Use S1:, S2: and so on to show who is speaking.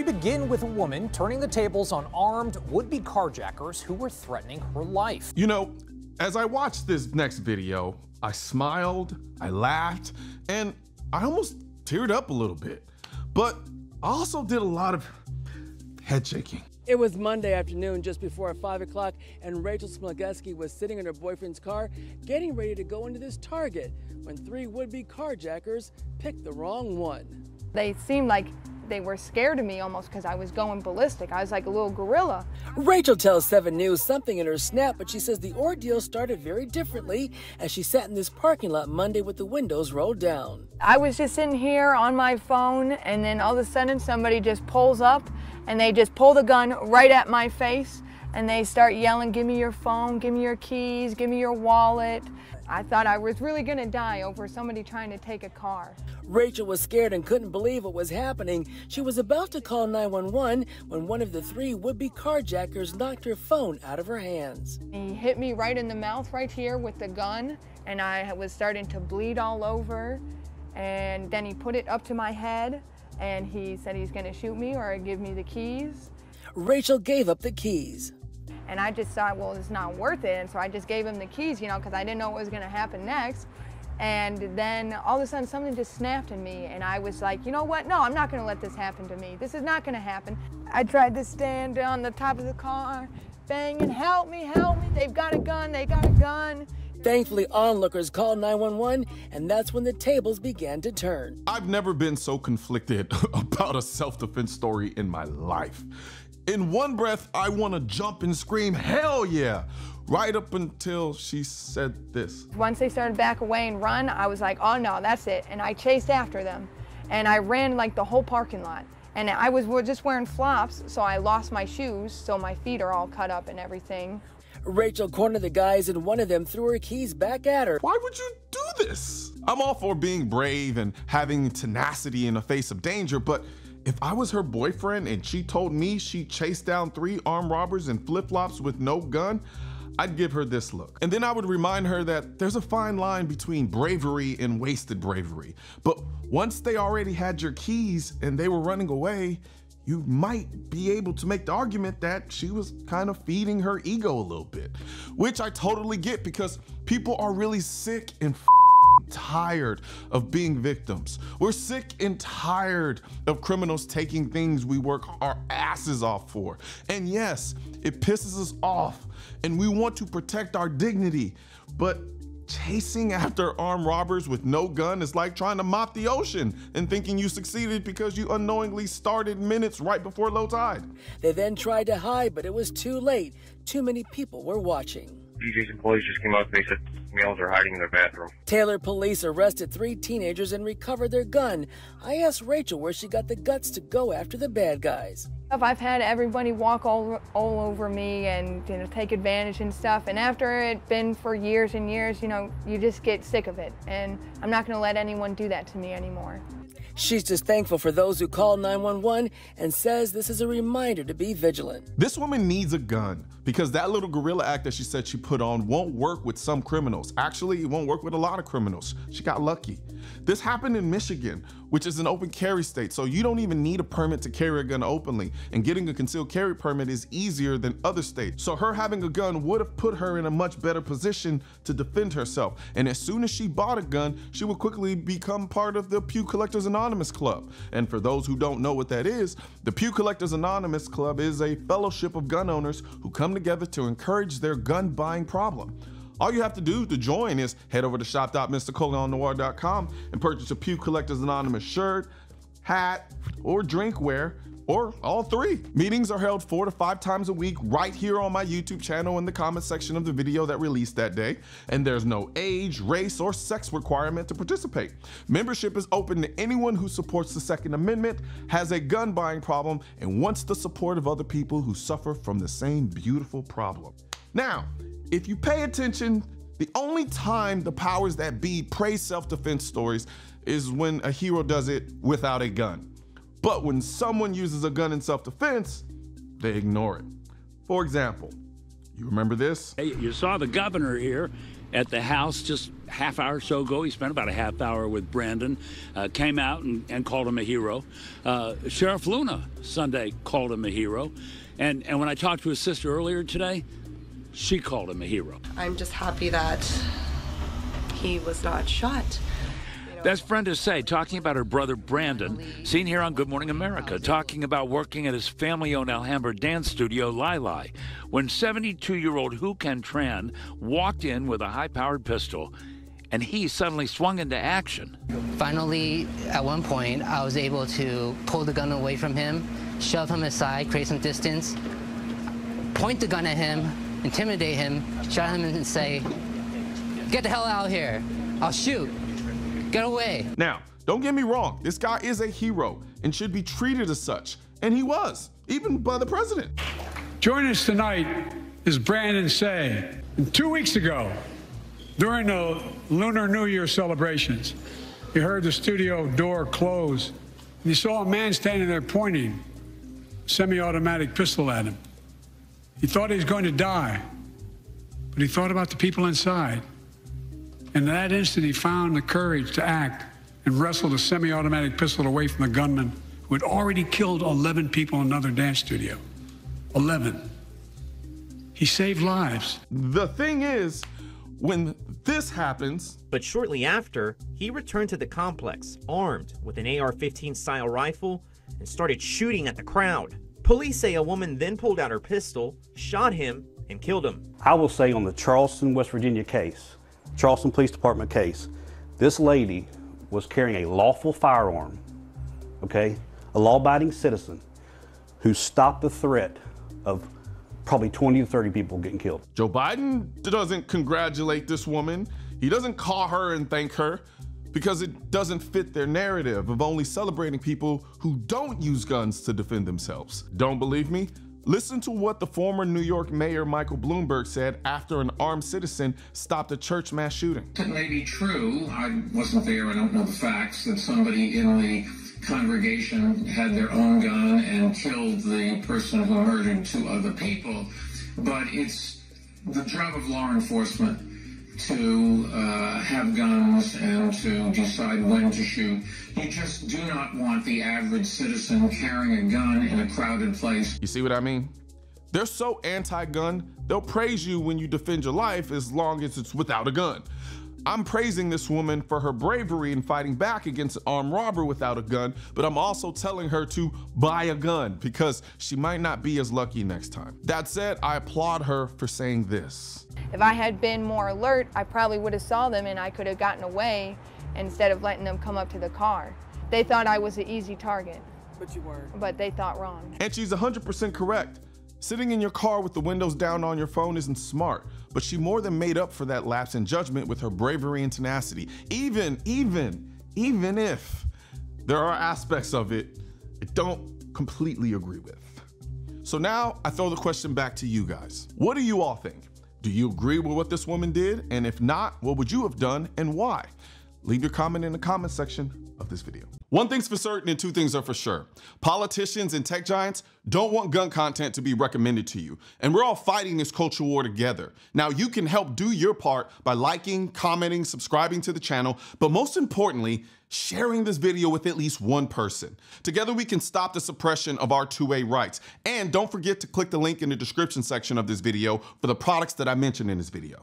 S1: we begin with a woman turning the tables on armed would-be carjackers who were threatening her life.
S2: You know, as I watched this next video, I smiled, I laughed, and I almost teared up a little bit. But I also did a lot of head shaking.
S3: It was Monday afternoon, just before 5 o'clock, and Rachel Smilgeski was sitting in her boyfriend's car, getting ready to go into this Target, when 3 would-be carjackers picked the wrong one.
S4: They seemed like they were scared of me almost because I was going ballistic. I was like a little gorilla.
S3: Rachel tells 7 News something in her snap, but she says the ordeal started very differently as she sat in this parking lot Monday with the windows rolled down.
S4: I was just sitting here on my phone, and then all of a sudden somebody just pulls up and they just pull the gun right at my face and they start yelling, "Give me your phone, give me your keys, give me your wallet." I thought I was really gonna die over somebody trying to take a car.
S3: Rachel was scared and couldn't believe what was happening. She was about to call 911 when one of the 3 would-be carjackers knocked her phone out of her hands.
S4: He hit me right in the mouth right here with the gun, and I was starting to bleed all over. And then he put it up to my head, and he said he's gonna shoot me or give me the keys.
S3: Rachel gave up the keys.
S4: And I just thought, well, it's not worth it. And so I just gave him the keys, you know, because I didn't know what was going to happen next. And then all of a sudden something just snapped in me. And I was like, you know what? No, I'm not going to let this happen to me. This is not going to happen. I tried to stand on the top of the car, banging, "Help me, help me. They've got a gun. They got a gun."
S3: Thankfully, onlookers called 911, and that's when the tables began to turn.
S2: I've never been so conflicted about a self-defense story in my life. In one breath, I want to jump and scream, "Hell yeah!" right up until she said this.
S4: Once they started back away and run, I was like, oh no, that's it. And I chased after them. And I ran like the whole parking lot. And I was just wearing flops, so I lost my shoes, so my feet are all cut up and everything.
S3: Rachel cornered the guys, and one of them threw her keys back at her.
S2: Why would you do this? I'm all for being brave and having tenacity in the face of danger, but if I was her boyfriend and she told me she chased down 3 armed robbers in flip-flops with no gun, I'd give her this look. And then I would remind her that there's a fine line between bravery and wasted bravery. But once they already had your keys and they were running away, you might be able to make the argument that she was kind of feeding her ego a little bit, which I totally get because people are really sick and tired of being victims. We're sick and tired of criminals taking things we work our asses off for. And yes, it pisses us off and we want to protect our dignity, but chasing after armed robbers with no gun is like trying to mop the ocean and thinking you succeeded because you unknowingly started minutes right before low tide.
S3: They then tried to hide, but it was too late. Too many people were watching.
S5: DJ's employees just came out and they said males are hiding in their bathroom.
S3: Taylor police arrested 3 teenagers and recovered their gun. I asked Rachel where she got the guts to go after the bad guys.
S4: I've had everybody walk all over me and, you know, take advantage and stuff. And after it's been for years and years, you know, you just get sick of it. And I'm not going to let anyone do that to me anymore.
S3: She's just thankful for those who call 911 and says this is a reminder to be vigilant.
S2: This woman needs a gun because that little gorilla act that she said she put on won't work with some criminals. Actually, it won't work with a lot of criminals. She got lucky. This happened in Michigan, which is an open carry state, so you don't even need a permit to carry a gun openly, and getting a concealed carry permit is easier than other states. So her having a gun would have put her in a much better position to defend herself. And as soon as she bought a gun, she would quickly become part of the Pew Collectors Anonymous Club. And for those who don't know what that is, the Pew Collectors Anonymous Club is a fellowship of gun owners who come together to encourage their gun buying problem. All you have to do to join is head over to shop.mrcolionnoir.com and purchase a Pew Collectors Anonymous shirt, hat, or drinkware, or all 3. Meetings are held 4 to 5 times a week right here on my YouTube channel in the comment section of the video that released that day. And there's no age, race, or sex requirement to participate. Membership is open to anyone who supports the Second Amendment, has a gun buying problem, and wants the support of other people who suffer from the same beautiful problem. Now, if you pay attention, the only time the powers that be praise self-defense stories is when a hero does it without a gun. But when someone uses a gun in self-defense, they ignore it. For example, you remember this?
S6: Hey, you saw the governor here. at the house just half hour or so ago. He spent about a half hour with Brandon, came out and called him a hero. Sheriff Luna Sunday called him a hero. And when I talked to his sister earlier today, she called him a hero.
S7: I'm just happy that he was not shot.
S6: That's Brenda Say talking about her brother Brandon, seen here on Good Morning America, talking about working at his family-owned Alhambra dance studio, Lai, when 72-year-old Hu Ken Tran walked in with a high-powered pistol, and he suddenly swung into action.
S8: Finally, at one point, I was able to pull the gun away from him, shove him aside, create some distance, point the gun at him, intimidate him, shot him and say, "Get the hell out of here, I'll shoot. Get away."
S2: Now, don't get me wrong, this guy is a hero and should be treated as such. And he was, even by the president.
S9: Joining us tonight is Brandon Say. And 2 weeks ago, during the Lunar New Year celebrations, he heard the studio door close, and he saw a man standing there pointing a semi-automatic pistol at him. He thought he was going to die, but he thought about the people inside. And in that instant, he found the courage to act and wrestled a semi-automatic pistol away from the gunman who had already killed 11 people in another dance studio. 11. He saved lives.
S2: The thing is, when this happens...
S10: But shortly after, he returned to the complex, armed with an AR-15 style rifle, and started shooting at the crowd. Police say a woman then pulled out her pistol, shot him, and killed him.
S11: I will say on the Charleston, West Virginia case, Charleston Police Department case, this lady was carrying a lawful firearm, okay? A law-abiding citizen who stopped the threat of probably 20 to 30 people getting killed.
S2: Joe Biden doesn't congratulate this woman. He doesn't call her and thank her because it doesn't fit their narrative of only celebrating people who don't use guns to defend themselves. Don't believe me? Listen to what the former New York Mayor Michael Bloomberg said after an armed citizen stopped a church mass shooting.
S12: It may be true, I wasn't there, I don't know the facts, that somebody in the congregation had their own gun and killed the person who murdered 2 other people, but it's the job of law enforcement to have guns and to decide when to shoot. You just do not want the average citizen carrying a gun in a crowded place.
S2: You see what I mean? They're so anti-gun, they'll praise you when you defend your life as long as it's without a gun. I'm praising this woman for her bravery in fighting back against an armed robber without a gun, but I'm also telling her to buy a gun because she might not be as lucky next time. That said, I applaud her for saying this.
S4: If I had been more alert, I probably would have saw them and I could have gotten away instead of letting them come up to the car. They thought I was an easy target.
S3: But you weren't.
S4: But they thought wrong.
S2: And she's 100% correct. Sitting in your car with the windows down on your phone isn't smart, but she more than made up for that lapse in judgment with her bravery and tenacity, even if there are aspects of it I don't completely agree with. So now I throw the question back to you guys. What do you all think? Do you agree with what this woman did? And if not, what would you have done and why? Leave your comment in the comment section of this video. One thing's for certain and 2 things are for sure. Politicians and tech giants don't want gun content to be recommended to you. And we're all fighting this culture war together. Now you can help do your part by liking, commenting, subscribing to the channel, but most importantly, sharing this video with at least one person. Together we can stop the suppression of our 2A rights. And don't forget to click the link in the description section of this video for the products that I mentioned in this video.